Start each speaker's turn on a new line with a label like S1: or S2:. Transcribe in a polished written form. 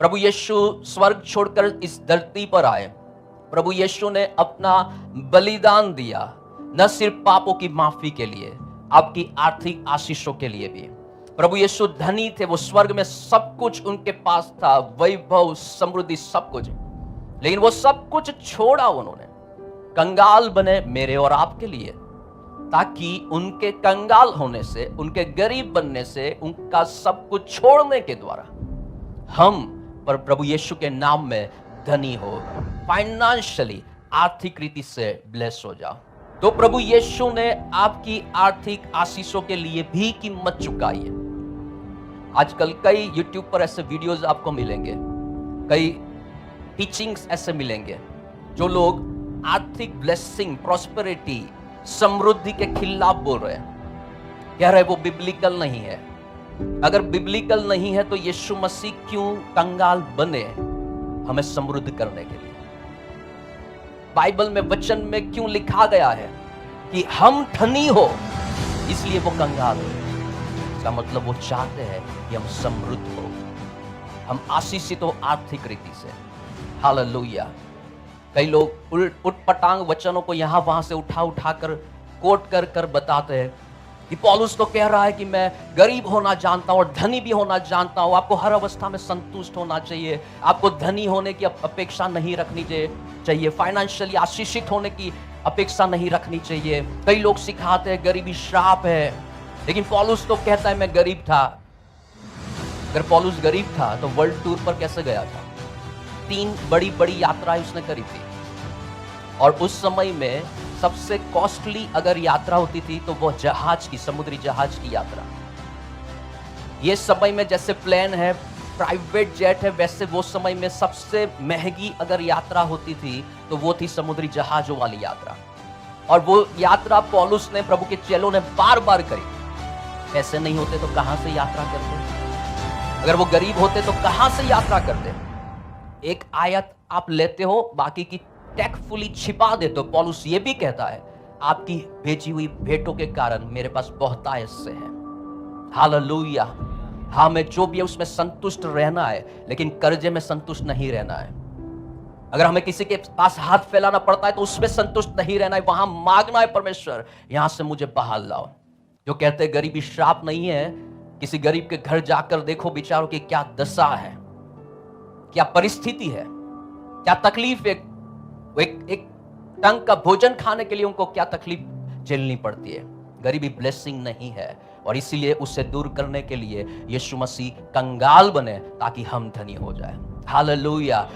S1: प्रभु यीशु स्वर्ग छोड़कर इस धरती पर आए। प्रभु यीशु ने अपना बलिदान दिया, न सिर्फ पापों की माफी के लिए, आपकी आर्थिक आशीषों के लिए भी। प्रभु यीशु धनी थे, वो स्वर्ग में सब कुछ उनके पास था, वैभव, समृद्धि, सब कुछ। लेकिन वो सब कुछ छोड़ा उन्होंने, कंगाल बने मेरे और आपके लिए, ताकि उनके कंगाल होने से, उनके गरीब बनने से, उनका सब कुछ छोड़ने के द्वारा हम पर प्रभु यीशु के नाम में धनी हो, फाइनेंशियली, आर्थिक रीति से ब्लेस हो जाओ। तो प्रभु यीशु ने आपकी आर्थिक आशीषों के लिए भी कीमत चुकाई है। आजकल कई YouTube पर ऐसे वीडियोस आपको मिलेंगे, कई टीचिंग्स ऐसे मिलेंगे जो लोग आर्थिक ब्लेसिंग, प्रॉस्पेरिटी, समृद्धि के खिलाफ बोल रहे हैं, कह रहे वो बिब्लिकल नहीं है। अगर बिब्लिकल नहीं है तो यीशु मसीह क्यों कंगाल बने हमें समृद्ध करने के लिए? बाइबल में, वचन में क्यों लिखा गया है कि हम धनी हो इसलिए वो कंगाल हो? इसका मतलब वो चाहते हैं कि हम समृद्ध हो, हम आशीषित हो आर्थिक रीति से। हालेलुया। कई लोग उटपटांग वचनों को यहां वहां से उठा कर कोट कर कर बताते हैं कि पौलुस तो कह रहा है कि मैं गरीब होना जानता हूं और धनी भी होना जानता हूं। आपको हर अवस्था में संतुष्ट होना चाहिए, आपको धनी होने की अपेक्षा नहीं रखनी चाहिए, फाइनेंशियली आशीषित होने की अपेक्षा नहीं रखनी चाहिए। कई लोग सिखाते हैं गरीबी श्राप है, लेकिन पौलुस तो कहता है मैं गरीब था। अगर पौलुस गरीब था तो वर्ल्ड टूर पर कैसे गया था? 3 बड़ी बड़ी यात्राएं उसने करी थी, और उस समय में सबसे कॉस्टली अगर यात्रा होती थी तो वो जहाज की, समुद्री जहाज की यात्रा। ये समय में जैसे प्लेन है, प्राइवेट जेट है, वैसे वो समय में सबसे महंगी अगर यात्रा होती थी तो वो थी समुद्री जहाजों वाली यात्रा। और वो यात्रा पौलुस ने, प्रभु के चेलों ने बार बार करी। पैसे नहीं होते तो कहां से यात्रा करते? अगर वो गरीब होते तो कहां से यात्रा करते? एक आयत आप लेते हो, बाकी की टैक्टफुली छिपा देते हो। पौलुस ये भी कहता है आपकी भेजी हुई भेंटों के कारण मेरे पास बहुतायत से है। हालेलुया। हाँ, मैं जो भी है उसमें संतुष्ट रहना है, लेकिन कर्जे में संतुष्ट नहीं रहना है। अगर हमें किसी के पास हाथ फैलाना पड़ता है तो उसमें संतुष्ट नहीं रहना है, वहां मांगना है परमेश्वर यहां से मुझे बहाल लाओ। जो कहते हैं गरीबी श्राप नहीं है, किसी गरीब के घर जाकर देखो बेचारों की क्या दशा है, क्या परिस्थिति है, क्या तकलीफ है। एक टंग का भोजन खाने के लिए उनको क्या तकलीफ झेलनी पड़ती है। गरीबी ब्लेसिंग नहीं है, और इसीलिए उसे दूर करने के लिए यीशु मसीह कंगाल बने ताकि हम धनी हो जाए। हालेलुया।